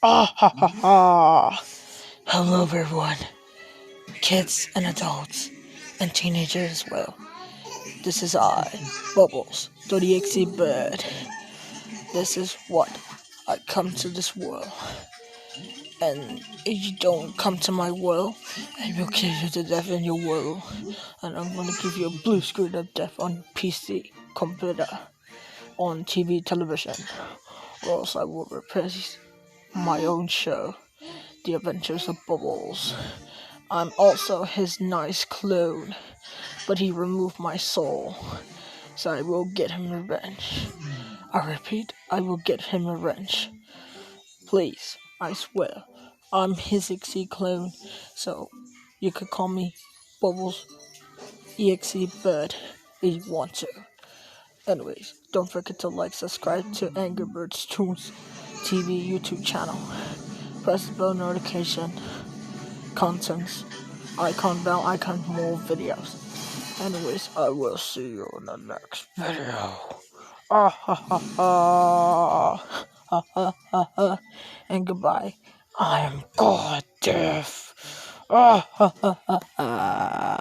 Ah ha ha ha! Hello everyone, kids and adults, and teenagers as well. This is I, Bubbles, the DXC bird. This is what I come to this world. And if you don't come to my world, I will kill you to death in your world. And I'm gonna give you a blue screen of death on PC, computer, on TV, television. Or else I will reprise my own show, The Adventures of Bubbles. I'm also his nice clone, but he removed my soul, so I will get him revenge. I repeat, I will get him revenge. Please, I swear, I'm his EXE clone, so you could call me Bubbles EXE Bird if you want to. Anyways, don't forget to like, subscribe to Angry Birds Toons TV YouTube channel. Press the bell notification, contents, icon, bell icon, more videos. Anyways, I will see you in the next video. Ah ha ha ha. Ha ha ha ha. And goodbye. I am God Death. Ah ha ha ha ha.